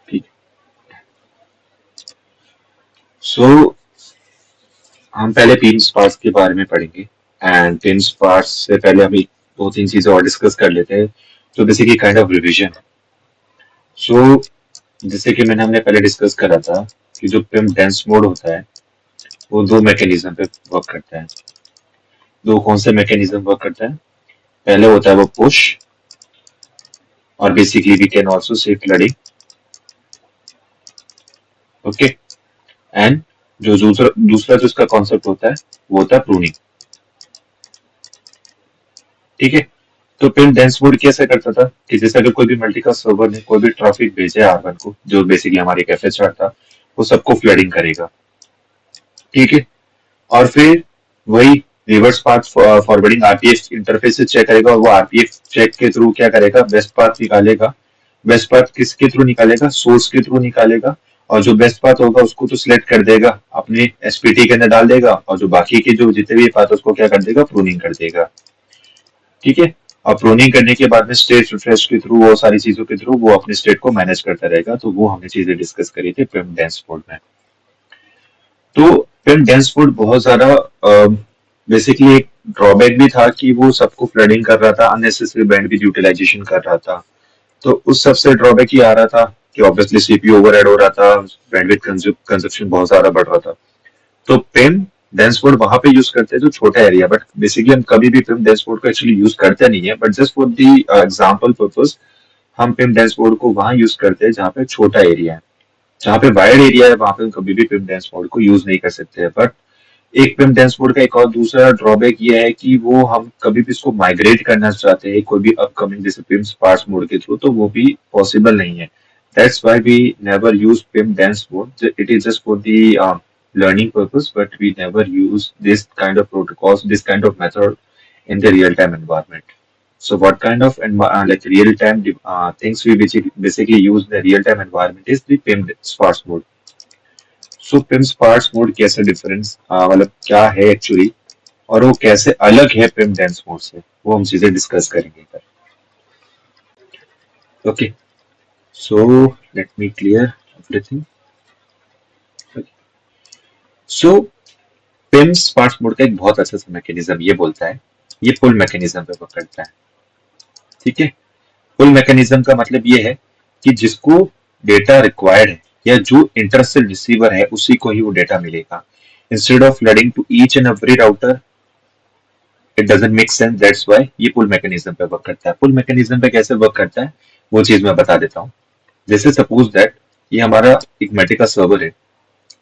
ठीक। सो हम पहले पिन स्पार्स के बारे में पढ़ेंगे एंड पिन स्पार्स से पहले हम एक दो तीन चीजें और डिस्कस कर लेते हैं जो बेसिकली काइंड ऑफ रिवीजन। सो जैसे कि हमने पहले डिस्कस करा था कि जो पिम डेंस मोड होता है वो दो मैकेनिज्म पे वर्क करता है। दो कौन से मैकेनिज्म वर्क करता है? पहले होता है वो पुश, और basically we can also say flooding. Okay. And जो दूसरा दूसरा जो इसका कॉन्सेप्ट होता है वो होता है प्रूनिंग। ठीक है। तो पिन डेंस मोड कैसे करता था कि जैसे अगर कोई भी मल्टीकास्ट सर्वर ने कोई भी ट्रैफिक भेजे R1 को, जो बेसिकली हमारे एक FHR था, वो सबको फ्लडिंग करेगा। ठीक है। और फिर वही reverse path forwarding RPF interface से चेक करेगा, और वो RPF चेक के थ्रू क्या करेगा, बेस्ट पाथ निकालेगा। बेस्ट पाथ किसके थ्रू निकालेगा? सोर्स के थ्रू निकालेगा। और जो बेस्ट पाथ होगा उसको तो सिलेक्ट कर देगा, अपने SPT के अंदर डाल देगा, और जो बाकी के जो जितने भी पाथ उसको क्या कर देगा, प्रूनिंग कर देगा। ठीक है। और प्रूनिंग करने के बाद में स्टेट रिफ्रेश के थ्रू, वो सारी चीजों के थ्रू वो अपने स्टेट को मैनेज करता रहेगा। तो वो हमने चीजें डिस्कस करी थी पिम डेंस मोड में। तो पिम डेंस मोड बहुत ज्यादा बेसिकली एक ड्रॉबैक भी था कि वो सबको फ्लडिंग कर रहा था, अननेसेसरी बैंडविड्थ यूटिलाइजेशन कर रहा था। तो उस सबसे ड्रॉबैक ये आ रहा था कि ऑब्वियसली CPU ओवरहेड हो रहा था, बैंडविड्थ कंजप्शन बहुत ज्यादा बढ़ रहा था। तो पिम डेंस मोड वहां पे यूज करते हैं जो छोटा एरिया, बट बेसिकली हम कभी भी पिम डेंस मोड को एक्चुअली यूज करते नहीं है, but just for the example purpose हम पिम डेंस मोड को वहां यूज करते हैं जहाँ पे छोटा एरिया है। जहाँ पे वाइड एरिया है वहां पे हम कभी भी पिम डेंस मोड को यूज नहीं कर सकते हैं। बट एक पिम डेंस मोड का एक और दूसरा ड्रॉबैक ये है कि वो हम कभी भी इसको माइग्रेट करना चाहते हैं कोई भी अपकमिंग जैसे पिम स्पार्स मोड के थ्रू, तो वो भी पॉसिबल नहीं है। That's why we never use PIM dense mode. It is just for the learning purpose, but we never use this kind of protocols, this kind of method in the real time environment. So what kind of like real time things we basically use in the real time environment is the PIM sparse mode. So PIM sparse mode कैसे difference मतलब क्या है actually, और वो कैसे अलग है Pym dense mode से, वो हम चीजें डिस्कस करेंगे इधर। Okay. So let me clear everything. So PIM sparse mode का एक बहुत अच्छा सा मैकेनिज्म ये बोलता है, ये पुल मैकेनिज्म पे वर्क करता है। ठीक है। पुल मैकेनिज्म का मतलब ये है कि जिसको डेटा रिक्वायर्ड है या जो इंटरेस्टेड रिसीवर है उसी को ही वो डेटा मिलेगा, instead of flooding to each and every router. It doesn't make sense, that's why ये पुल मैकेनिज्म पे वर्क करता है। पुल मैकेनिज्म पे कैसे वर्क करता है वो चीज मैं बता देता हूँ। जैसे सपोज दैट ये हमारा एक मल्टीका सर्वर है।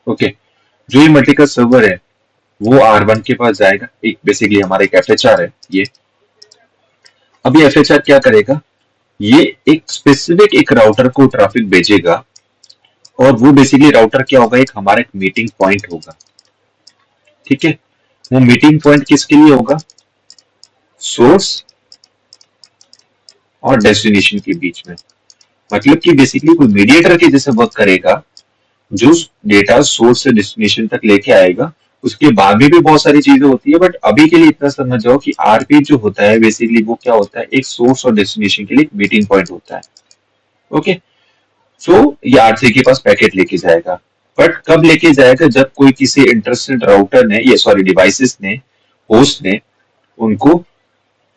ओके। जो ये मल्टीका सर्वर है वो R1 के पास जाएगा, एक बेसिकली हमारा एक FHR है ये। अब ये FHR क्या करेगा, ये एक स्पेसिफिक एक राउटर को ट्रैफिक भेजेगा, और वो बेसिकली राउटर क्या होगा, एक हमारा एक मीटिंग पॉइंट होगा। ठीक है। वो मीटिंग पॉइंट किसके लिए होगा? सोर्स और डेस्टिनेशन के बीच में। मतलब कि बेसिकली कोई मीडिएटर के जैसे वर्क करेगा, जो डेटा सोर्स से डेस्टिनेशन तक लेके आएगा। उसके बाद में भी बहुत सारी चीजें होती है, बट अभी के लिए इतना समझ जाओ कि RP जो होता है बेसिकली वो क्या होता है, एक सोर्स और डेस्टिनेशन के लिए एक मीटिंग पॉइंट होता है। ओके। सो ये R3 के पास पैकेट लेके जाएगा, बट कब लेके जाएगा, जब कोई किसी इंटरेस्टेड राउटर ने, ये सॉरी डिवाइसेस ने, होस्ट ने उनको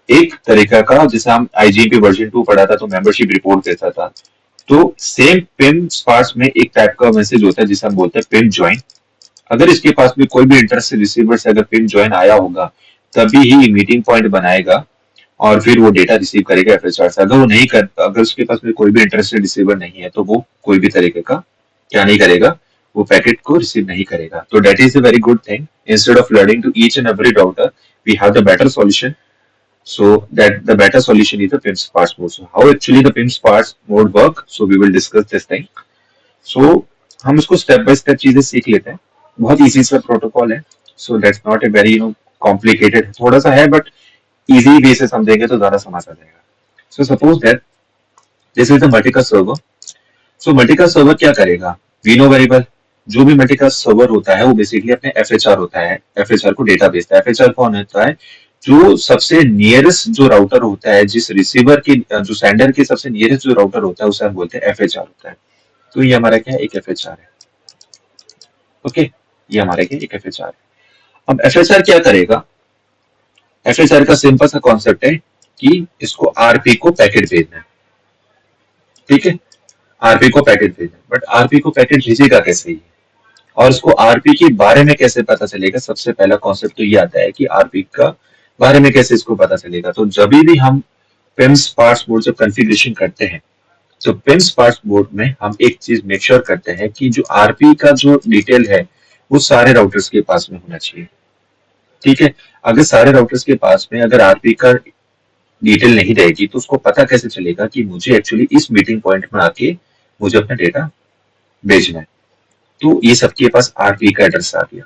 एक तरीका का, जैसे हम IGP वर्जन 2 पढ़ा था तो मेंबरशिप रिपोर्ट देता था, तो सेम पिम स्पार्स में एक टाइप का मैसेज होता है जिसे हम बोलते हैं पिम ज्वाइन। अगर इसके पास में कोई भी इंटरेस्टेड रिसीवर से अगर पिम ज्वाइन आया होगा तभी ही मीटिंग पॉइंट बनाएगा, और फिर वो डेटा रिसीव करेगा FHR से। अगर वो नहीं कर, अगर उसके पास में कोई भी इंटरेस्टेड रिसीवर नहीं है तो वो कोई भी तरीके का क्या नहीं करेगा, वो पैकेट को रिसीव नहीं करेगा। तो that is a very good thing. Instead of flooding to each and every router, we have the better solution. So that the better solution is the PIM sparse mode. So how actually the PIM sparse mode work? So we will discuss this thing. So हम इसको step by step चीजें सीख लेते हैं। बहुत easy सा protocol है। So that's not a very complicated, थोड़ा सा है बट इजी वे से समझेंगे तो ज्यादा समझ आ जाएगा। So suppose that this is the multicast server. So multicast server क्या करेगा? We know very well, जो भी मल्टीकास्ट सर्वर होता है वो बेसिकली अपने FHR होता है, FHR को डेटा भेजता है। FHR कौन होता है? जो सबसे नियरेस्ट जो राउटर होता है, जिस रिसीवर के जो सेंडर के सबसे नियरेस्ट जो राउटर होता है, उसे हम बोलते हैं एफएचआर होता है। तो ये हमारा क्या है, एक एफएचआर है। ओके, ये हमारे क्या एक एफएचआर है। अब एफएचआर क्या करेगा, एफएचआर का सिंपल सा कॉन्सेप्ट है कि इसको आरपी को पैकेट भेजना है। ठीक है, आरपी को पैकेट भेजना है, बट आरपी को पैकेट भेजेगा कैसे ये, और इसको आरपी के बारे में कैसे पता चलेगा। सबसे पहला कॉन्सेप्ट तो ये आता है कि आरपी का बारे में कैसे इसको पता चलेगा। तो जब भी हम पिम्स पार्ट्स बोर्ड जब कॉन्फ़िगरेशन करते हैं, तो पिम्स पार्ट्स बोर्ड में हम एक चीज मेक श्योर करते हैं कि जो आरपी का जो डिटेल है वो सारे राउटर्स के पास में होना चाहिए। ठीक है, अगर सारे राउटर्स के पास में अगर आरपी का डिटेल नहीं रहेगी तो उसको पता कैसे चलेगा कि मुझे एक्चुअली इस मीटिंग पॉइंट में आके मुझे अपना डेटा भेजना है। तो ये सबके पास आरपी का एड्रेस आ गया।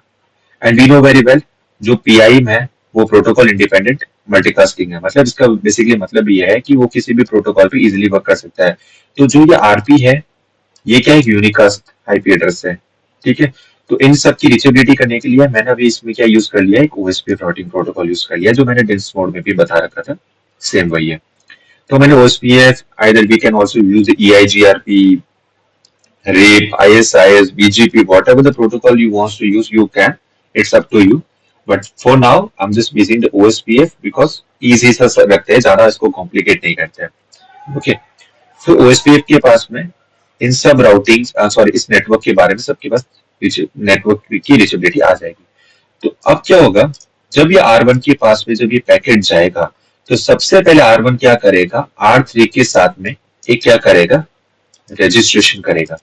And we know very well, जो पीआईएम है वो प्रोटोकॉल इंडिपेंडेंट मल्टीकास्टिंग है। मतलब इसका बेसिकली मतलब ये है कि वो किसी भी प्रोटोकॉल पे इजीली वर्क कर सकता है। तो जो ये आरपी है, ये क्या एक यूनिकास्ट आईपी एड्रेस है। ठीक है, तो इन सब की रीचेबिलिटी करने के लिए मैंने अभी इसमें क्या यूज कर लिया, एक ओएसपीएफ राउटिंग प्रोटोकॉल यूज कर लिया, जो मैंने डेंस मोड में भी बता रखा था, सेम वही है। तो मैंने OSPF, either we can also use EIGRP, RAPE, ISIS, BGP, whatever the protocol you want to use, you can. It's up to you. But for now, I'm just using the OSPF because easy सा रखते हैं, ज्यादा इसको complicate नहीं करते हैं। Okay, तो OSPF के पास में इन सब राउटिंग, सॉरी इस नेटवर्क के बारे में सबके पास नेटवर्क की रीचेबिलिटी आ जाएगी। तो अब क्या होगा, जब ये R1 के पास में जब ये पैकेट जाएगा, तो सबसे पहले R1 क्या करेगा, R3 के साथ में एक क्या करेगा, रजिस्ट्रेशन करेगा।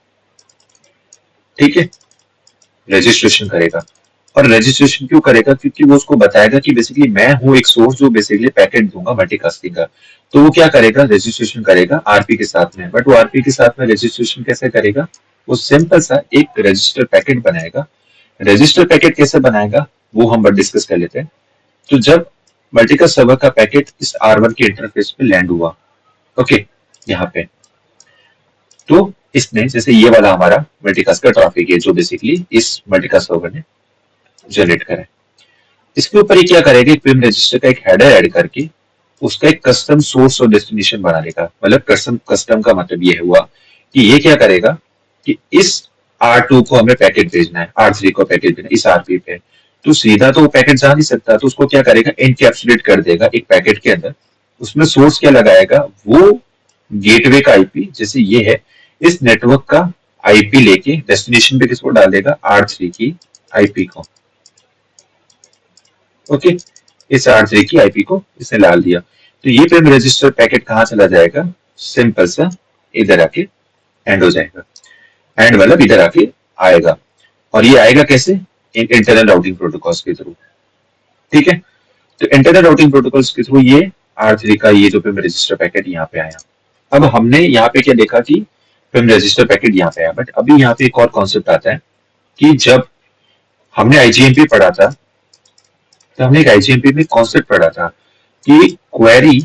ठीक है, रजिस्ट्रेशन करेगा। और रजिस्ट्रेशन क्यों करेगा, क्योंकि वो उसको बताएगा कि बेसिकली मैं हूं एक सोर्स जो बेसिकली पैकेट दूंगा मल्टीकास्टिंग का। तो वो क्या करेगा, रजिस्ट्रेशन करेगा आरपी के साथ में। बट वो आरपी के साथ में रजिस्ट्रेशन कैसे करेगा, वो सिंपल सा एक रजिस्टर पैकेट बनाएगा। रजिस्टर पैकेट कैसे बनाएगा वो हम डिस्कस कर लेते हैं। तो जब मल्टीकास्ट सर्वर का पैकेट इस R1 के इंटरफेस पे लैंड हुआ, ओके, यहाँ पे, तो इसने जैसे ये वाला हमारा मल्टीकास्ट का ट्रैफिक है जो बेसिकली इस मल्टीकास्ट सर्वर ने जनरेट करा है। इसके ऊपर ये क्या करेगा, एक पिम रजिस्टर का एक हेडर ऐड करके उसका एक कस्टम सोर्स और डेस्टिनेशन बना देगा। मतलब कस्टम का मतलब ये हुआ कि ये क्या करेगा कि इस R2 को हमें पैकेट भेजना है, R3 को पैकेट भेजना है इस आरपी पे। तो सीधा तो वो पैकेट जा नहीं सकता, तो उसको क्या करेगा, एनकैप्सुलेट कर देगा एक पैकेट के अंदर। उसमें सोर्स क्या लगाएगा, वो गेटवे का आईपी जैसे ये है, इस नेटवर्क का आईपी लेके डेस्टिनेशन पे किसको डाल देगा, R3 की आईपी को। ओके, इस R3 की आईपी को इसने डाल दिया। तो ये पिम रजिस्टर पैकेट कहाँ चला जाएगा, सिंपल सा इधर आके एंड हो जाएगा। एंड मतलब इधर आके आएगा। और ये आएगा कैसे, इंटरनल राउटिंग प्रोटोकॉल्स के थ्रू। ठीक है, तो इंटरनल राउटिंग प्रोटोकॉल्स के थ्रू ये R3 का ये जो पिम रजिस्टर पैकेट यहाँ पे आया। अब हमने यहाँ पे क्या देखा कि पिम रजिस्टर पैकेट यहाँ पे आया, बट अभी यहाँ पे एक और कॉन्सेप्ट आता है कि जब हमने आईजीएमपी पढ़ा था, तो हमने एक आईजीएमपी में कॉन्सेप्ट पढ़ा था कि क्वेरी,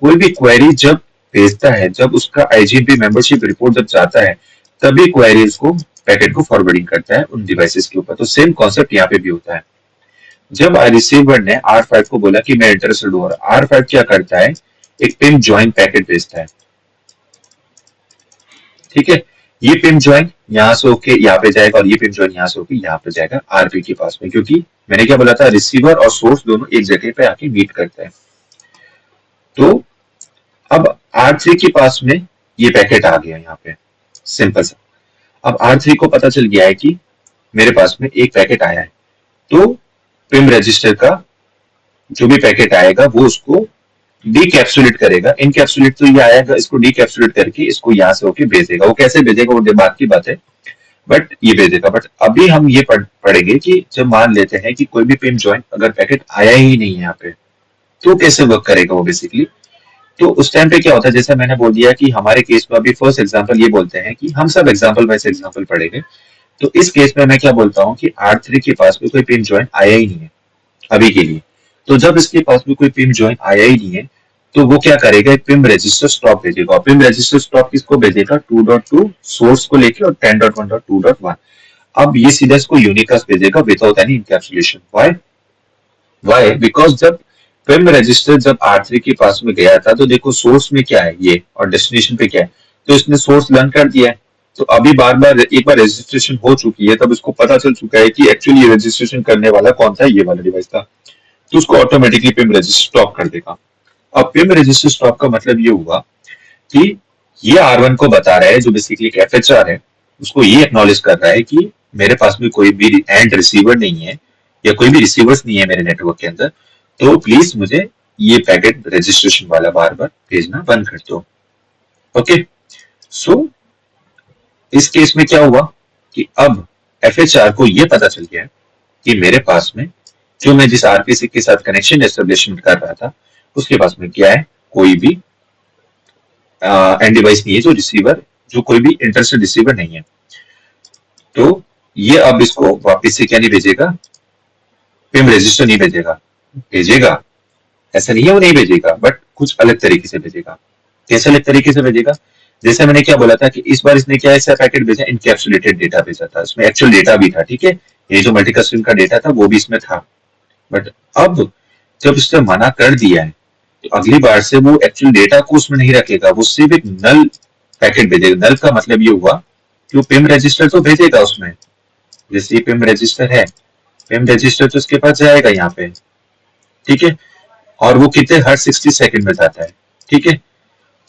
कोई भी क्वेरी जब भेजता है, जब उसका आईजीएमपी मेंबरशिप रिपोर्ट जब जाता है, तभी क्वेरी उसको पैकेट को फॉरवर्डिंग करता है उन डिवाइसेस के ऊपर। तो सेम कॉन्सेप्ट यहाँ पे भी होता है। जब रिसीवर ने R5 को बोला कि मैं इंटरेस्टेड हूँ, और R5 क्या करता है, एक पिन ज्वाइन पैकेट भेजता है। ठीक है, ये पिन ज्वाइन यहाँ से होके यहाँ पे जाएगा, और ये पिन ज्वाइन यहाँ से होके यहाँ पे जाएगा आरपी के पास में, क्योंकि मैंने क्या बोला था, रिसीवर और सोर्स दोनों एक जगह पे आके मीट करते हैं। तो अब R3 के पास में ये पैकेट आ गया यहाँ पे, सिंपल सा। अब R3 को पता चल गया है कि मेरे पास में एक पैकेट आया है, तो पिम रजिस्टर का जो भी पैकेट आएगा वो उसको डीकैप्सुलेट करेगा। इनकैप्सुलेट तो ये आएगा, इसको डीकैप्सुलेट करके इसको यहाँ से होके भेजेगा। वो कैसे भेजेगा वो बात की बात है, बट ये भेजेगा। बट अभी हम ये पढ़ेंगे कि जब मान लेते हैं कि कोई भी पिन ज्वाइन अगर पैकेट आया ही नहीं है यहाँ पे, तो कैसे वर्क करेगा वो बेसिकली। तो उस टाइम पे क्या होता है, जैसे मैंने बोल दिया कि हमारे केस में अभी फर्स्ट एग्जांपल ये बोलते हैं कि हम सब एग्जांपल वाइज एग्जांपल पढ़ेंगे। तो इस केस में मैं क्या बोलता हूँ कि R3 के पास में कोई पिन ज्वाइन आया ही नहीं है अभी के लिए। तो जब इसके पास में कोई पिन ज्वाइन आया ही नहीं है, तो वो क्या करेगा, एक पिम रजिस्टर स्टॉप भेजेगा। पिम रजिस्टर स्टॉप किसको भेजेगा, 2.2 सोर्स को लेके और 10.1.2.1। अब ये सीधा इसको यूनिकास्ट भेजेगा without any encapsulation. Why, because जब पिम रजिस्टर जब R3 के पास में गया था तो देखो सोर्स में क्या है ये और डेस्टिनेशन पे क्या है, तो इसने सोर्स लर्न कर दिया है। तो अभी बार बार एक बार रजिस्ट्रेशन हो चुकी है, तब इसको पता चल चुका है कि एक्चुअली रजिस्ट्रेशन करने वाला कौन था, ये वाला डिवाइस था। तो उसको ऑटोमेटिकली पिम रजिस्टर स्टॉप कर देगा। अब पिम रजिस्टर स्टॉप का मतलब ये हुआ कि ये R1 को बता रहा है, जो बेसिकली एक FHR है, उसको ये एक्नॉलेज कर रहा है कि मेरे पास में कोई भी एंड रिसीवर नहीं है या कोई भी रिसीवर्स नहीं है मेरे नेटवर्क के अंदर, तो प्लीज मुझे ये पैकेट रजिस्ट्रेशन वाला बार बार भेजना बंद कर दो। ओके, सो इस केस में क्या हुआ कि अब FHR को ये पता चल गया कि मेरे पास में जो मैं जिस RPC के साथ कनेक्शन एस्टेब्लिशमेंट कर रहा था उसके पास में क्या है, कोई भी एंड डिवाइस नहीं है जो रिसीवर, जो कोई भी इंटरेस्टेड रिसीवर नहीं है। तो ये अब इसको वापस से क्या नहीं भेजेगा, पिम रजिस्टर नहीं भेजेगा। भेजेगा, ऐसा नहीं है वो नहीं भेजेगा, बट कुछ अलग तरीके से भेजेगा। कैसे अलग तरीके से भेजेगा, जैसे मैंने क्या बोला था कि इस बार इसने क्या ऐसा पैकेट भेजा, इनकैप्सुलेटेड डेटा भेजा था, इसमें एक्चुअल डेटा भी था। ठीक है, ये जो मल्टीकस्टम का डेटा था वो भी इसमें था। बट अब जब उसने मना कर दिया है तो अगली बार से वो एक्चुअल डेटा को उसमें नहीं रखेगा, वो सिर्फ एक नल पैकेट भेजेगा। नल का मतलब ये हुआ कि वो पिम रजिस्टर तो भेजेगा उसमें, जैसे ये पिम रजिस्टर है, पिम रजिस्टर तो उसके पास जाएगा यहाँ पे। ठीक है, और वो कितने हर 60 सेकंड में जाता है। ठीक है,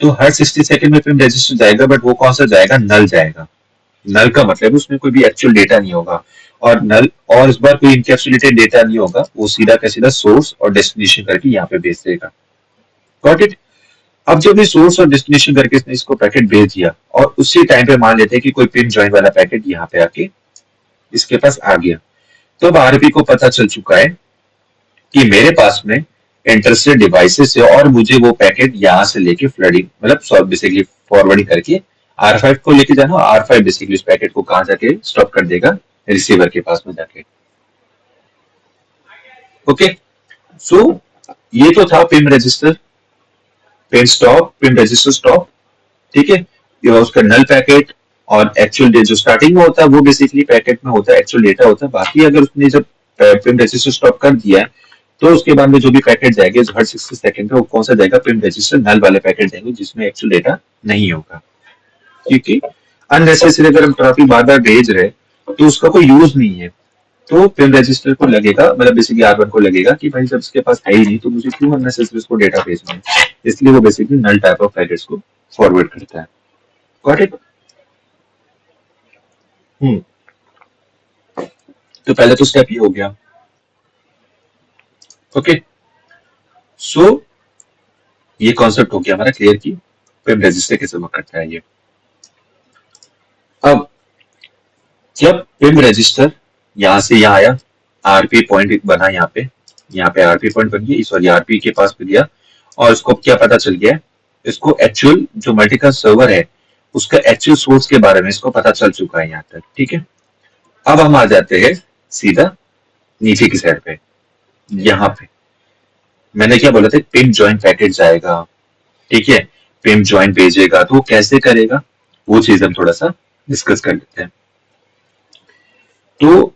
तो हर 60 सेकंड में पिम रजिस्टर जाएगा, बट वो कौन सा जाएगा, नल जाएगा। नल का मतलब उसमें कोई भी एक्चुअल डेटा नहीं होगा, और नल और इस बार कोई इनकैप्सुलेटेड डेटा नहीं होगा, वो सीधा का सीधा सोर्स और डेस्टिनेशन करके यहाँ पे भेज देगा। Got it. अब जब ये सोर्स और डेस्टिनेशन करके इसने इसको पैकेट भेज दिया और उसी टाइम पे मान लेते हैं कि कोई पिन ज्वाइन वाला पैकेट यहाँ पे आके इसके पास आ गया, तो अब आरपी को पता चल चुका है कि मेरे पास में इंटरेस्टेड डिवाइसेस है और मुझे वो पैकेट यहाँ से लेके फ्लडिंग मतलब बेसिकली फॉरवर्डिंग करके R5 को लेके जाना, और R5 बेसिकली उस पैकेट को कहाँ जाके स्टॉप कर देगा, रिसीवर के पास में जाके। ओके, सो ये तो था pin register, pin stop, pin register stop. ठीक है, ये उसका नल पैकेट, और एक्चुअल जो स्टार्टिंग में होता है वो बेसिकली पैकेट में होता है, एक्चुअल डेटा होता है। बाकी अगर उसने जब पिन रजिस्टर स्टॉप कर दिया है तो उसके बाद में जो भी पैकेट जाएंगे हर 60 सेकंड पे, वो कौन सा जाएगा, पिन रजिस्टर नल वाले पैकेट जाएंगे जिसमें एक्चुअल डेटा नहीं होगा। क्योंकि अननेसेसरी अगर हम ट्रैफिक बार बार भेज रहे तो उसका कोई यूज नहीं है, तो पिन रजिस्टर को लगेगा, मतलब बेसिकली R1 को लगेगा कि भाई जब इसके पास है ही नहीं तो मुझे क्यों अननेसेसरी उसको डेटा भेजना है, इसलिए वो basically null type of packets को फॉरवर्ड करता है। Got it. तो पहले तो स्टेप ये हो गया। ओके, सो ये कॉन्सेप्ट हो गया हमारा क्लियर की पिन रजिस्टर कैसे वर्क करता है ये। अब जब पिन रजिस्टर यहां से यहाँ आया, आरपी पॉइंट बना यहाँ पे आरपी पॉइंट बन गया, सॉरी आरपी के पास में गया, और इसको क्या पता चल गया, इसको एक्चुअल जो मल्टीकास्ट सर्वर है उसका एक्चुअल सोर्स के बारे में इसको पता चल चुका है यहाँ तक। ठीक है, अब हम आ जाते हैं सीधा नीचे की साइड पे। यहाँ पे मैंने क्या बोला था, पिन ज्वाइन पैकेट जाएगा। ठीक है, पिन ज्वाइन भेजेगा, तो वो कैसे करेगा वो चीज हम थोड़ा सा डिस्कस कर लेते हैं। तो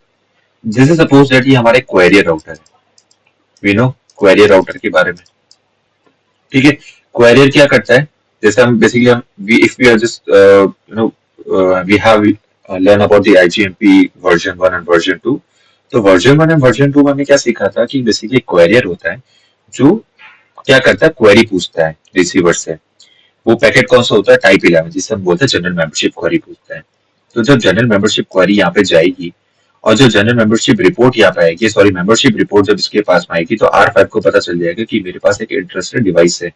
जैसे सपोज दैट ये हमारे क्वेरियर राउटर है, वी नो क्वेरियर राउटर के बारे में। ठीक है, क्वेरियर क्या करता है, जैसे हम बेसिकली हम if we are just you know we have learn about the IGMP version 1 and version 2। तो वर्जन 1 एंड वर्जन 2 में हमने क्या सीखा था कि बेसिकली क्वेरियर होता है जो क्या करता है, क्वेरी पूछता है रिसीवर से। वो पैकेट कौन सा होता है, टाइप 11, जिसे हम बोलते हैं जनरल मेंबरशिप क्वेरी पूछता है। तो जब जनरल मेंबरशिप क्वेरी यहाँ पे जाएगी और जो जनरल मेंबरशिप रिपोर्ट यहाँ पे आएगी, सॉरी मेंबरशिप रिपोर्ट जब इसके पास में आएगी, तो R5 को पता चल जाएगा कि मेरे पास एक इंटरेस्टेड डिवाइस है।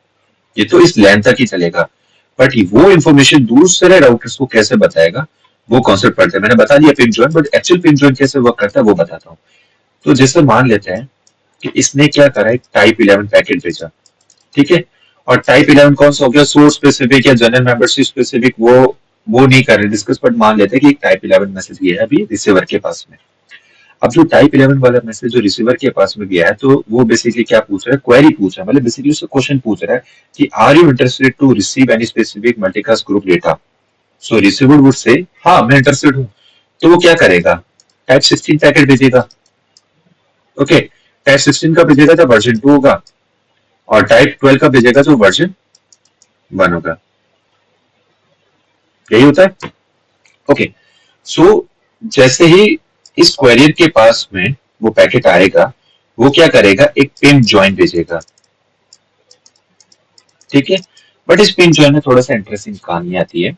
ये तो इस लैन तक ही चलेगा, बट वो इन्फॉर्मेशन दूसरे राउटर्स को कैसे बताएगा, वो कॉन्सेप्ट पढ़ते हैं। मैंने बता दिया pin join, but actual pin join कैसे वर्क करता है वो बताता हूँ। तो जैसे मान लेते हैं कि इसने क्या करा, एक टाइप 11 पैकेट भेजा। ठीक है, और टाइप 11 कौन सा हो गया, सोर्स स्पेसिफिक या जनरल मेंबरशिप स्पेसिफिक, वो नहीं कर रहे डिस्कस, बट मान लेते हैं कि एक टाइप 11 मैसेज गया है अभी रिसीवर के पास में। अब जो टाइप 11 वाला मैसेज जो रिसीवर के पास में गया है, तो वो बेसिकली क्या पूछ रहा है, क्वेरी पूछ रहा है, मतलब बेसिकली उससे क्वेश्चन पूछ रहा है कि are you interested to receive any specific multicast group data. So receiver would say हाँ मैं इंटरेस्टेड हूँ। तो वो क्या करेगा, टाइप 16 पैकेट भेजेगा। ओके, टाइप 16 का भेजेगा जब वर्जन 2 होगा, और टाइप 12 का भेजेगा जो वर्जन 1 होगा। यही होता है। ओके, सो जैसे ही इस क्वेरियर के पास में वो पैकेट आएगा, वो क्या करेगा, एक पिन ज्वाइन भेजेगा। ठीक है, बट इस पिन ज्वाइन में थोड़ा सा इंटरेस्टिंग कहानी आती है।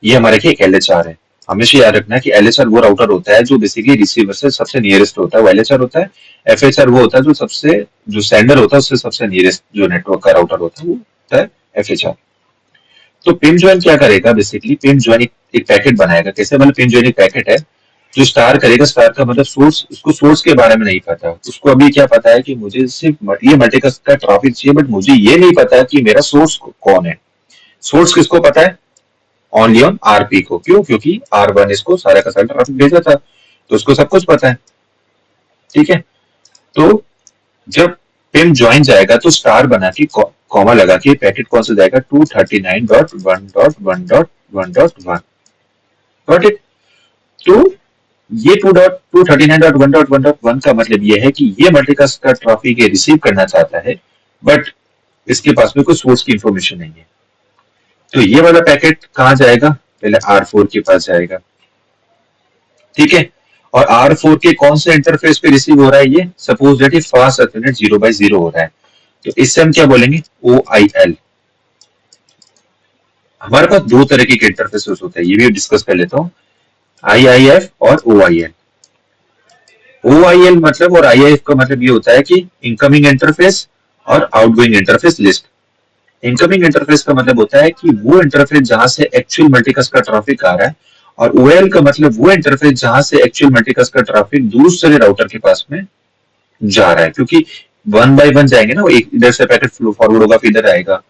ये हमारे एक LHR है। हमेशा याद रखना कि LHR वो राउटर होता है जो बेसिकली रिसीवर से सबसे नियरेस्ट होता है, वो LHR होता है। FHR वो होता है जो सबसे, जो सेंडर होता है उससे सबसे नियरेस्ट जो नेटवर्क का राउटर होता है वो होता है FHR। तो पिन ज्वाइन क्या करेगा, बेसिकली पिन ज्वाइन एक पैकेट बनाएगा। कैसे, मतलब पिन ज्वाइन एक पैकेट है जो स्टार करेगा। स्टार का मतलब सोर्स, उसको सोर्स के बारे में नहीं पता। उसको अभी क्या पता है कि मुझे सिर्फ ये मल्टीकास्ट का ट्रैफिक चाहिए, बट मुझे ये नहीं पता कि मेरा सोर्स कौन है। सोर्स किसको पता है, ओनली ऑन आरपी को। क्यों, क्योंकि R1 इसको सारा का सारा ट्रैफिक भेजा था, तो उसको सब कुछ पता है। ठीक है, तो जब पिन ज्वाइन जाएगा तो स्टार बना के कॉमा लगा के पैकेट कौन सा जाएगा, 239.1.1.1.1। Got it. तो ये 2.239.1.1.1 का मतलब ये है कि ये मल्टीकास्ट का ट्रैफिक ये रिसीव करना चाहता है, बट इसके पास में कोई सोर्स की इंफॉर्मेशन नहीं है। तो ये वाला पैकेट कहाँ जाएगा, पहले R4 के पास जाएगा। ठीक है, और R4 के कौन से इंटरफेस पे रिसीव हो रहा है, ये सपोज दैट फास्ट एथरनेट 0/0 हो रहा है, तो इससे हम क्या बोलेंगे, OIL। हमारे पास दो तरह के इंटरफेसेस होते हैं, ये भी डिस्कस कर लेता हूँ, IIF और OIL। OIL मतलब और IIF का मतलब ये होता है कि इनकमिंग इंटरफेस और outgoing interface list. Incoming interface का मतलब होता है कि वो इंटरफेस जहां से एक्चुअल मल्टीकास्ट का ट्रैफिक आ रहा है, और OIL का मतलब वो इंटरफेस जहां से एक्चुअल मल्टीकास्ट का ट्रैफिक दूसरे राउटर के पास में जा रहा है। क्योंकि 1 बाय 1 जाएंगे ना, वो एक इधर से पैकेट फ्लो फॉरवर्ड होगा फिर इधर आएगा।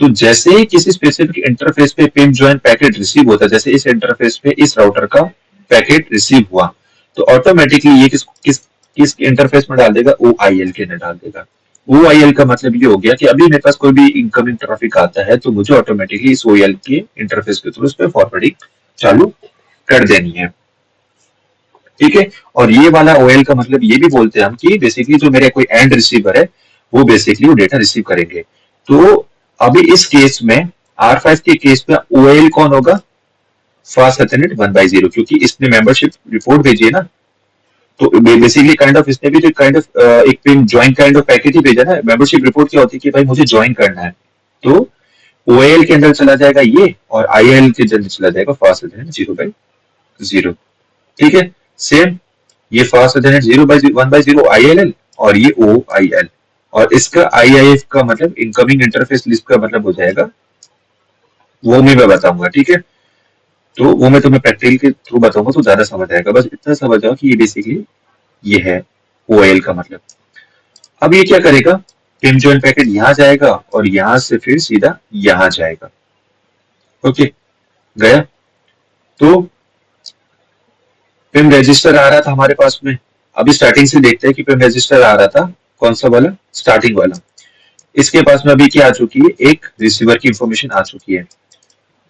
तो जैसे ही किसी स्पेसिफिक इंटरफेस पे पिन ज्वाइन पैकेट रिसीव होता है, जैसे इस इंटरफेस पे इस राउटर का पैकेट रिसीव हुआ, तो ऑटोमेटिकली ये किस किस किस इंटरफेस में डाल देगा, OIL के अंदर डाल देगा। OIL का मतलब ये हो गया कि अभी मेरे पास कोई भी इनकमिंग ट्रैफिक आता है तो मुझे ऑटोमेटिकली इस OIL के इंटरफेस के थ्रू उस पर फॉरवर्डिंग चालू कर देनी है। ठीक है, और ये वाला OIL का मतलब ये भी बोलते हैं हम कि बेसिकली जो मेरे कोई एंड रिसीवर है वो बेसिकली वो डेटा रिसीव करेंगे। तो अभी इस केस में R5 के केस में OIL कौन होगा, फास्ट एथरनेट 1/0, क्योंकि इसने मेंबरशिप रिपोर्ट भेजी है ना। तो बेसिकली काइंड ऑफ इसने भी जो काइंड ऑफ एक PIM join kind of packet ही भेजा ना। मेंबरशिप रिपोर्ट क्या होती है कि भाई मुझे ज्वाइन करना है, तो OIL के अंदर चला जाएगा ये, और IIL के अंदर चला जाएगा फास्ट एथरनेट 0/0। ठीक है, सेम ये फास्ट एथरनेट 1/0 ILL, और ये OIL, और इसका IIF का मतलब इनकमिंग इंटरफेस लिस्ट का मतलब हो जाएगा, वो मैं बताऊंगा। ठीक है, तो वो मैं तुम्हें प्रैक्टिकल के थ्रू बताऊंगा तो ज्यादा समझ आएगा। बस इतना समझ जाओ कि ये बेसिकली ये है OIL का मतलब। अब ये क्या करेगा, पिन ज्वाइन पैकेट यहाँ जाएगा और यहाँ से फिर सीधा यहाँ जाएगा। ओके, गया। तो पिन रजिस्टर आ रहा था हमारे पास में। अभी स्टार्टिंग से देखते हैं कि पिन रजिस्टर आ रहा था कौन सा वाला, स्टार्टिंग वाला। इसके पास में अभी क्या आ चुकी है, एक रिसीवर की इंफॉर्मेशन आ चुकी है।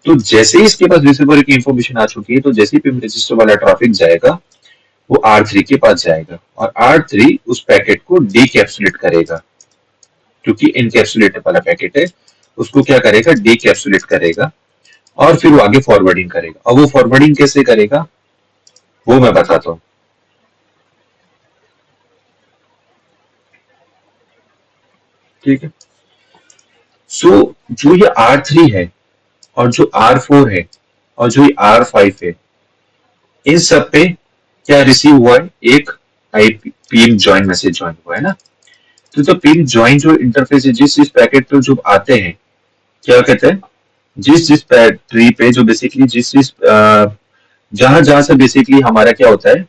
तो जैसे ही इसके पास रिसीवर की इंफॉर्मेशन आ चुकी है, तो जैसे ही पिन रजिस्टर वाला ट्रैफिक जाएगा वो R3 के पास जाएगा, और R3 उस पैकेट को डीकैप्सुलेट करेगा। क्योंकि इनकैप्सुलेट वाला पैकेट है, उसको क्या करेगा, डीकैप्सुलेट करेगा, और फिर वो आगे फॉरवर्डिंग करेगा। और वो फॉरवर्डिंग कैसे करेगा वो मैं बताता हूँ। ठीक है, सो जो ये R3 है और जो R4 है और जो ये R5 है, इन सब पे क्या रिसीव हुआ है, एक पिन ज्वाइन मैसेज ज्वाइन हुआ है ना। तो पिन ज्वाइन जो इंटरफेस है, जिस जिस पैकेट पे जो आते हैं, क्या कहते हैं, जिस जिस ट्री पे जो बेसिकली जिस जिस जहां जहां से बेसिकली हमारा क्या होता है,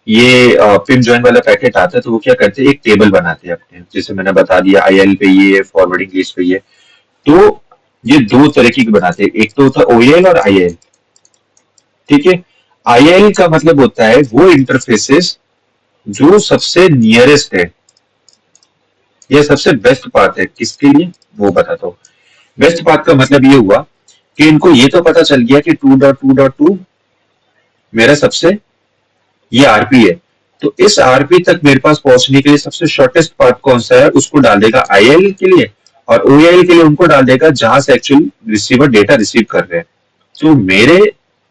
ये पिन ज्वाइन वाला पैकेट आता है, तो वो क्या करते हैं, एक टेबल बनाते हैं अपने, जैसे मैंने बता दिया IL पे ये, फॉरवर्डिंग लिस्ट पे ये। तो ये दो तरीके के बनाते हैं, एक तो होता है OIL और IIL। ठीक है, IIL का मतलब होता है वो इंटरफेसेस जो सबसे नियरेस्ट है, या सबसे बेस्ट पाथ है किसके लिए, वो बताता हूँ। बेस्ट पाथ का मतलब ये हुआ कि इनको ये तो पता चल गया कि 2.2.2 मेरा सबसे ये RP है, तो इस आरपी तक मेरे पास पहुंचने के लिए सबसे शॉर्टेस्ट पाथ कौन सा है, उसको डाल देगा आईएल के लिए, और ओआईएल के लिए उनको डाल देगा जहां से एक्चुअली रिसीवर डेटा रिसीव कर रहे हैं। तो मेरे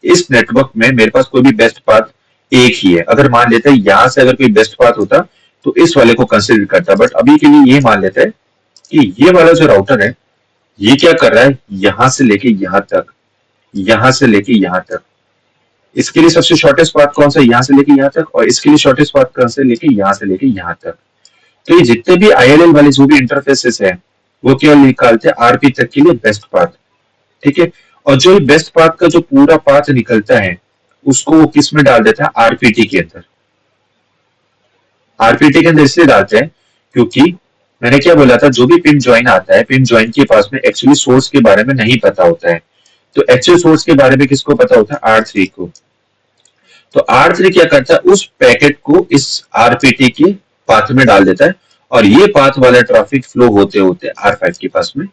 इस नेटवर्क में मेरे पास कोई भी बेस्ट पाथ एक ही है। अगर मान लेते हैं यहां से अगर कोई बेस्ट पाथ होता तो इस वाले को कंसिडर करता, बट अभी के लिए ये मान लेते हैं कि ये वाला जो राउटर है ये क्या कर रहा है, यहां से लेके यहां तक, यहां से लेके यहां तक, इसके लिए सबसे शॉर्टेस्ट पाथ कौन सा, यहां से लेके यहां तक, और इसके लिए शॉर्टेस्ट पाथ कौन से, लेके यहां से लेके यहां तक। तो ये जितने भी आईएलएल वाले जो भी इंटरफेसेस है वो क्या निकालते हैं, आरपी तक के लिए बेस्ट पाथ। ठीक है, और जो बेस्ट पाथ का जो पूरा पाथ निकलता है उसको वो किस में डाल देता है, आरपीटी के अंदर। आरपीटी के अंदर इसलिए डालते हैं क्योंकि मैंने क्या बोला था, जो भी पिन ज्वाइन आता है, पिन ज्वाइन के पास में एक्चुअली सोर्स के बारे में नहीं पता होता है। तो एक्चुअल सोर्स के बारे में किसको पता होता है, R3 को। तो R3 क्या करता है, उस पैकेट को इस आरपीटी के पाथ में डाल देता है, और ये पाथ वाला ट्रैफिक फ्लो होते होते R5 के पास में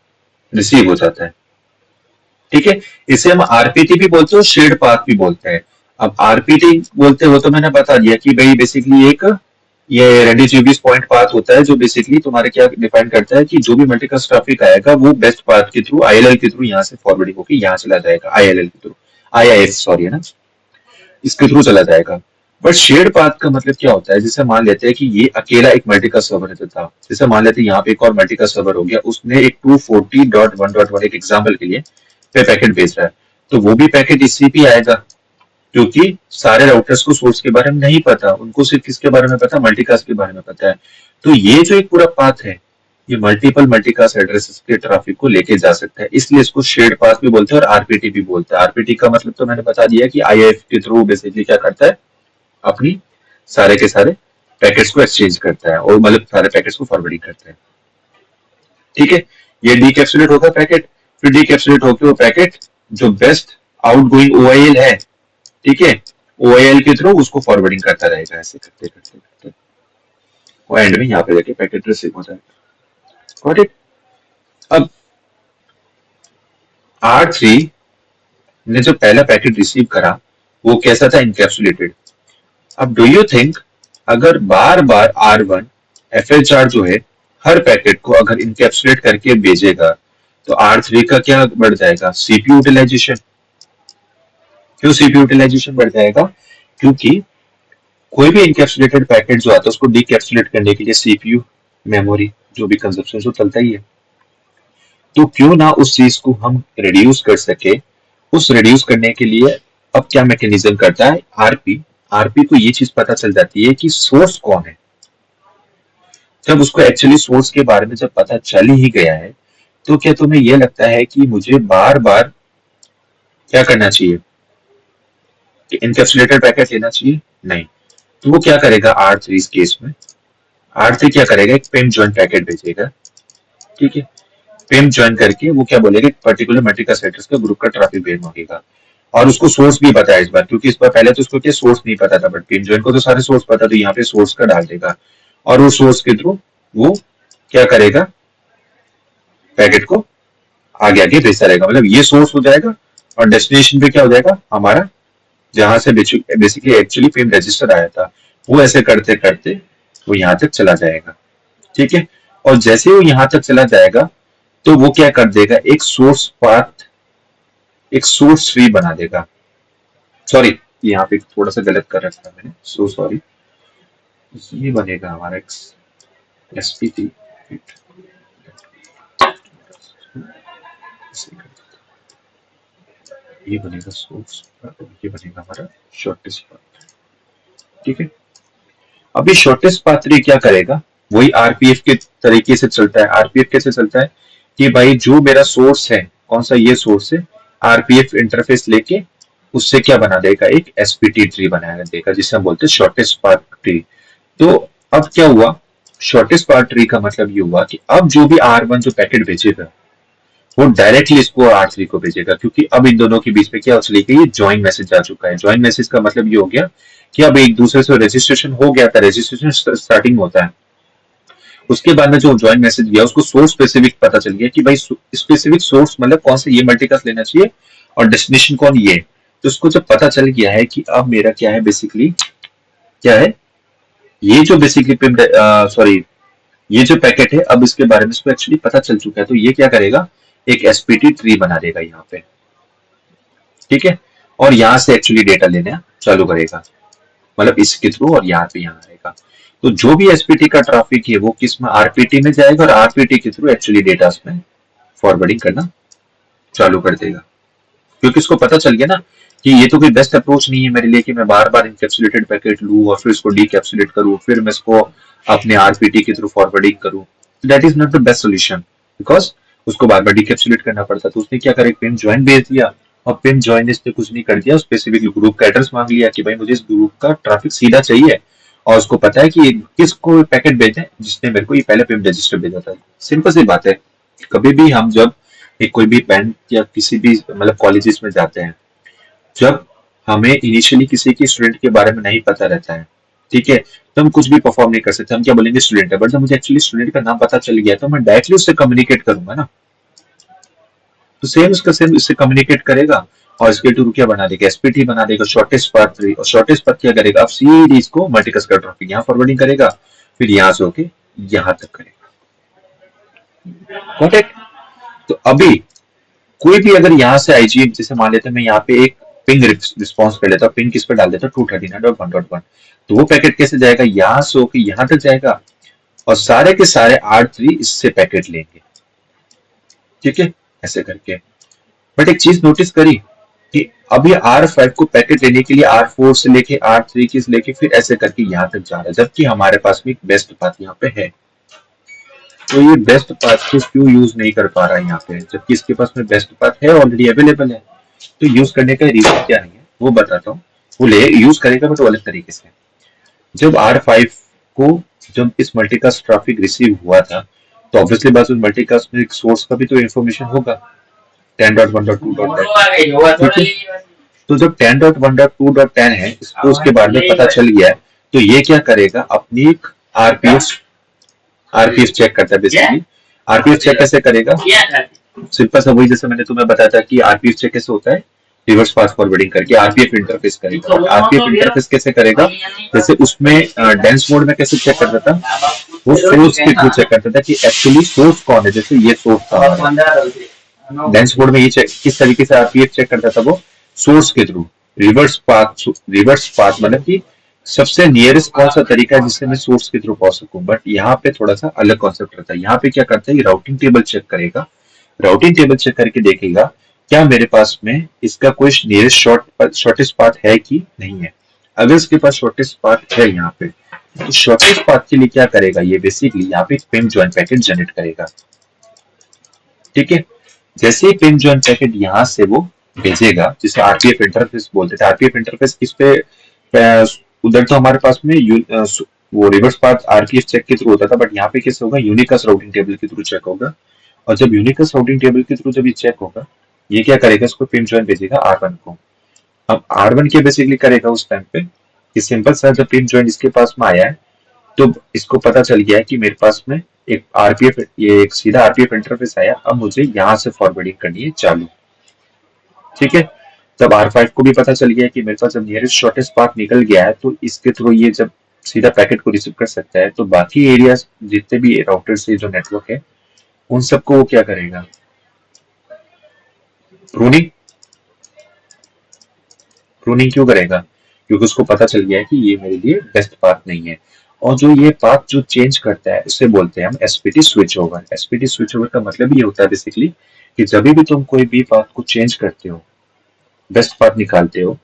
रिसीव हो जाता है। ठीक है, इसे हम आरपीटी भी बोलते हैं, शेयर्ड पाथ भी बोलते हैं। अब आरपीटी बोलते हो तो मैंने बता दिया कि भाई बेसिकली एक ये रेडियस यूबीस पॉइंट पाथ होता है, जो बेसिकली तुम्हारे क्या डिफाइन करता है कि जो भी मल्टीकास्ट ट्रैफिक आएगा वो बेस्ट पाथ के थ्रू, आईएलएल के थ्रू यहाँ से फॉरवर्डिंग होकर यहाँ चला जाएगा, आईएलएल के थ्रू, आईआईएस सॉरी है ना, इसके थ्रू चला जाएगा। बट शेयर्ड पाथ का मतलब क्या होता है, जैसे मान लेते हैं कि ये अकेला एक मल्टीकास्ट सर्वर था, जैसे मान लेते हैं यहाँ पे एक और मल्टीकास्ट सर्वर हो गया, उसने एक 240.1.1 एक एग्जाम्पल के लिए पे पैकेट भेज रहा है, तो वो भी पैकेट इसी पे आएगा, क्योंकि सारे राउटर्स को सोर्स के बारे में नहीं पता, उनको सिर्फ किसके बारे में पता, मल्टीकास्ट के बारे में पता है। तो ये जो एक पूरा पाथ है ये मल्टीपल मल्टीकास्ट एड्रेसेस के ट्रैफिक को लेके जा सकता है, इसलिए इसको शेयर्ड पाथ भी बोलते हैं और आरपीटी भी बोलते हैं। आरपीटी का मतलब तो मैंने बता दिया कि आईएफ के थ्रू बेसिकली क्या करता है, अपनी सारे के सारे पैकेट्स को एक्सचेंज करता है, और मतलब सारे पैकेट्स को फॉरवर्डिंग करता है। ठीक है, ये डीकैप्सुलेट होगा पैकेट, फिर डीकैप्सुलेट होकर वो पैकेट जो बेस्ट आउटगोइंग ओआईएल है, ठीक है, ओआईएल के थ्रू उसको फॉरवर्डिंग करता रहेगा, ऐसे करते करते करते वो एंड में यहाँ पे जाके पैकेट रिसीव हो जाएगा। Got it. अब R3 ने जो पहला पैकेट रिसीव करा वो कैसा था, इनकैप्सुलेटेड। अब डू यू थिंक अगर बार बार R1 FHR जो है हर पैकेट को अगर इनकैप्सुलेट करके भेजेगा तो R3 का क्या बढ़ जाएगा, सीपीयू यूटिलाइजेशन। क्यों सीपीयू यूटिलाइजेशन बढ़ जाएगा, क्योंकि कोई भी इनकैप्सुलेटेड पैकेट जो आता है उसको डीकैप्सुलेट करने के लिए सीपीयू मेमोरी जो भी कंजप्शन जो चलता ही है, तो क्यों ना उस चीज को हम रिड्यूस कर सके। उस रिड्यूस करने के लिए अब क्या मैकेनिज्म करता है आरपी, आरपी को ये चीज पता चल जाती है कि सोर्स कौन है। जब उसको एक्चुअली सोर्स के बारे में जब पता चल ही गया है तो क्या तुम्हें यह लगता है कि मुझे बार बार क्या करना चाहिए, कि इनकैप्सुलेटेड पैकेट लेना चाहिए, नहीं। तो वो क्या करेगा R3 इस केस में, R3 क्या करेगा, एक पिन ज्वाइन पैकेट भेजेगा। ठीक है, पिन ज्वाइन करके वो क्या बोलेगा, पर्टिकुलर मल्टीकास्ट एड्रेस का ग्रुप का ट्रैफिक भेज मांगेगा, और उसको सोर्स भी पता है इस बार, क्योंकि इस बार पहले तो उसको क्या सोर्स नहीं पता था, बट पिन ज्वाइन को तो सारे सोर्स पता, तो यहाँ पे सोर्स का डाल देगा, और वो सोर्स के थ्रू वो क्या करेगा, पैकेट को आगे आगे भेजता रहेगा। मतलब ये सोर्स हो जाएगा और डेस्टिनेशन पे क्या हो जाएगा हमारा, जहां से बेसिकली एक्चुअली पिन रजिस्टर आया था, वो ऐसे करते करते वो यहाँ तक चला जाएगा। ठीक है, और जैसे वो यहाँ तक चला जाएगा तो वो क्या कर देगा, एक सोर्स पाथ, एक सोर्स ट्री बना देगा। सॉरी, यहाँ पे थोड़ा सा गलत कर रखा है मैंने, सो सॉरी। ये बनेगा हमारा एसपीटी, ये बनेगा सोर्स, ये बनेगा हमारा शॉर्टेस्ट पाथ। ठीक है, अब ये शॉर्टेस्ट पाथ ट्री क्या करेगा, वही आरपीएफ के तरीके से चलता है। आरपीएफ कैसे चलता है कि भाई जो मेरा सोर्स है, कौन सा ये सोर्स है, आरपीएफ इंटरफेस लेके उससे क्या बना देगा, एक एसपीटी ट्री बना देगा, जिसे हम बोलते हैं शॉर्टेस्ट पाथ ट्री। तो अब क्या हुआ, शॉर्टेस्ट पाथ ट्री का मतलब ये हुआ कि अब जो भी R1 जो पैकेट भेजेगा वो डायरेक्टली इसको R3 को भेजेगा, क्योंकि अब इन दोनों के बीच में क्या चली गई, ज्वाइन मैसेज आ चुका है। ज्वाइन मैसेज का मतलब ये हो गया कि अब एक दूसरे से रजिस्ट्रेशन हो गया था, रजिस्ट्रेशन स्टार्टिंग होता है, उसके बाद में जो ज्वाइन मैसेज गया उसको सोर्स स्पेसिफिक पता चल गया कि भाई स्पेसिफिक सोर्स मतलब कौन सा ये मल्टीकास्ट लेना चाहिए और डेस्टिनेशन कौन ये। तो उसको जब पता चल गया है कि अब मेरा क्या है, बेसिकली क्या है, ये जो बेसिकली पिन, सॉरी, ये जो पैकेट है अब इसके बारे में इसको एक्चुअली पता चल चुका है, तो ये क्या करेगा, एक एसपीटी ट्री बना देगा यहाँ पे। ठीक है, और यहाँ से एक्चुअली डेटा लेना चालू करेगा, मतलब इसके थ्रू, और यहाँ पे यहाँ आएगा। तो जो भी एसपीटी का ट्रैफिक है वो किस में, आरपीटी में जाएगा, और आरपीटी के थ्रू एक्चुअली डेटा उसमें फॉरवर्डिंग करना चालू कर देगा। क्योंकि उसको पता चल गया ना कि ये तो कोई बेस्ट अप्रोच नहीं है मेरे लिए कि मैं बार बार इनकैप्सुलेटेड पैकेट लूँ और फिर इसको डीकैप्सुलेट करूँ, फिर मैं इसको अपने आरपीटी के थ्रू फॉरवर्डिंग करूँ। That is not the best solution, because उसको बार बार डीकैप्सुलेट करना पड़ता। तो उसने क्या करा, पिन ज्वाइन भेज दिया, और पिन ज्वाइन इसने कुछ नहीं कर दिया, स्पेसिफिक ग्रुप का एड्रेस मांग लिया कि भाई मुझे इस ग्रुप का ट्रैफिक सीधा चाहिए, और उसको पता है कि किसको पैकेट भेजे जिसने मेरे को ये पहले पिन रजिस्टर भेजा था। सिंपल सी बात है, कभी भी हम जब एक कोई भी बैंक या किसी भी मतलब कॉलेजेस में जाते हैं, जब हमें इनिशियली किसी की स्टूडेंट के बारे में नहीं पता रहता है, ठीक है, तो हम कुछ भी परफॉर्म नहीं कर सकते, हम क्या बोलेंगे स्टूडेंट है। बट जब मुझे एक्चुअली स्टूडेंट का नाम पता चल गया तो मैं डायरेक्टली उससे कम्युनिकेट करूंगा ना, तो सेम उसका सेम इससे कम्युनिकेट करेगा, और इसके टू क्या बना देगा, एसपीटी बना देगा, शॉर्टेस्ट पाथ ट्री। और शॉर्टेस्ट पाथ क्या करेगा, अब सीधी इसको मल्टीकस का ट्रैफिक यहाँ फॉरवर्डिंग करेगा, फिर यहाँ से होके यहाँ तक करेगा। कॉन्टेक्ट। तो अभी कोई भी अगर यहाँ से आईजी, जैसे मान लेते हैं मैं यहाँ पे एक पिंग रिस्पॉन्स कर लेता हूँ, पिंग किस पे डाल देता हूँ, 239.1.1, तो वो पैकेट कैसे जाएगा, यहाँ से होके यहाँ तक जाएगा, और सारे के सारे R3 इससे पैकेट लेंगे। ठीक है, ऐसे करके। बट एक चीज नोटिस करी कि अभी R5 को पैकेट लेने के लिए R4 से लेके R3 की से लेके फिर ऐसे करके यहाँ तक जा रहा है, जबकि हमारे पास में एक बेस्ट पाथ यहाँ पे है। तो ये बेस्ट पाथ को क्यों यूज नहीं कर पा रहा है यहाँ पे, जबकि इसके पास में बेस्ट पाथ है, ऑलरेडी अवेलेबल है। तो यूज करने का रीजन क्या नहीं है वो बताता हूँ। वो ले यूज करेगा बट वो अलग तरीके से। जब R5 को, जब इस मल्टीकास्ट ट्रैफिक रिसीव हुआ था, तो ऑब्वियसली बात, उस मल्टीकास्ट में एक सोर्स का भी तो इन्फॉर्मेशन होगा, 10.1.2.10। ठीक है, तो जब 10.1.2.10 है, इसको उसके बारे में पता चल गया है, तो ये क्या करेगा, अपनी आरपीएस आरपीएस चेक करता है बेसिकली। आरपीएस चेक कैसे करेगा, सिंपल सा वही जैसे मैंने तुम्हें बताया था कि आरपीएस चेक कैसे होता है, रिवर्स फास्ट फॉरवर्डिंग करके आरपीएफ इंटरफेस करेगा। आरपीएफ इंटरफेस कैसे करेगा, जैसे उसमें डेंस मोड में कैसे चेक करता था, वो सोर्स के थ्रू चेक करता था कि एक्चुअली सोर्स कौन है, जैसे ये सोर्स था। डेंस मोड में ये चेक किस तरीके से आरपीएफ चेक करता था, वो सोर्स के थ्रू रिवर्स पाथ मतलब कि सबसे नियरेस्ट कौन सा तरीका है जिससे मैं सोर्स के थ्रू पहुंच सकूं। बट यहाँ पे थोड़ा सा अलग कॉन्सेप्ट रहता है। यहाँ पे क्या करता है, ये राउटिंग टेबल चेक करेगा, राउटिंग टेबल चेक करके देखेगा क्या मेरे पास में इसका कोई नियरेस्ट शॉर्टेस्ट पाथ है कि नहीं है। अगर इसके पास शॉर्टेस्ट पाथ है यहाँ पे, तो शॉर्टेस्ट पाथ के लिए क्या करेगा, ये बेसिकली यहाँ पे पिन ज्वाइन पैकेट जनरेट करेगा। ठीक है, जैसे ही पिन ज्वाइन पैकेट यहाँ से वो भेजेगा, जिसे आरपीएफ इंटरफेस बोलते थे। आरपीएफ इंटरफेस किस पे, उधर तो हमारे पास में वो रिवर्स पाथ आरपीएफ चेक के थ्रू होता था, बट यहाँ पे कैसे होगा, यूनिकास्ट राउटिंग टेबल के थ्रू चेक होगा। और जब यूनिकास्ट राउटिंग टेबल के थ्रू जब ये चेक होगा, ये क्या करेगा, इसको पिन ज्वाइन भेजेगा R1 को। अब R1 क्या बेसिकली करेगा उस टाइम पे, कि सिंपल सा जब पिन ज्वाइन इसके पास में आया है, तो इसको पता चल गया है कि मेरे पास में एक आरपीएफ, ये एक सीधा आरपीएफ इंटरफेस आया, अब मुझे यहाँ से फॉरवर्डिंग करनी है चालू। ठीक है, जब R5 को भी पता चल गया है कि मेरे पास जब नियरेस्ट शॉर्टेस्ट पाथ निकल गया है, तो इसके थ्रू ये जब सीधा पैकेट को रिसीव कर सकता है, तो बाकी एरियाज जितने भी राउटर से जो नेटवर्क है, उन सबको वो क्या करेगा, प्रूनिंग। प्रूनिंग क्यों करेगा, क्योंकि उसको पता चल गया है कि ये मेरे लिए बेस्ट पाथ नहीं है। और जो ये पाथ जो चेंज करता है, उसे बोलते हैं हम SPT switch over. SPT switch over का मतलब ये होता है बेसिकली कि जब भी तुम कोई भी पाथ को चेंज करते हो, बेस्ट पाथ निकालते हो,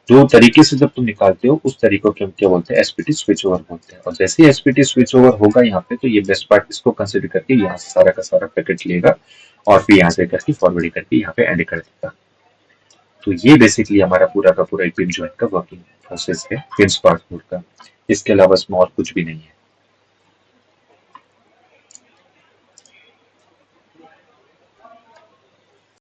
जो तरीके से जब तुम निकालते हो उस तरीकों को हम क्या बोलते हैं, एसपीटी स्विच ओवर बोलते हैं। और जैसे ही एसपीटी स्विच ओवर होगा यहाँ पे, तो ये बेस्ट पार्ट इसको कंसिडर करके यहाँ से सारा का सारा पैकेट लेगा, और फिर यहाँ से करके फॉरवर्डिंग करके यहाँ पे एंड कर देगा। तो ये बेसिकली हमारा पूरा का पूरा पिन ज्वाइन का वर्किंग प्रोसेस है, पिन स्पार्क का। इसके अलावा इसमें और कुछ भी नहीं है।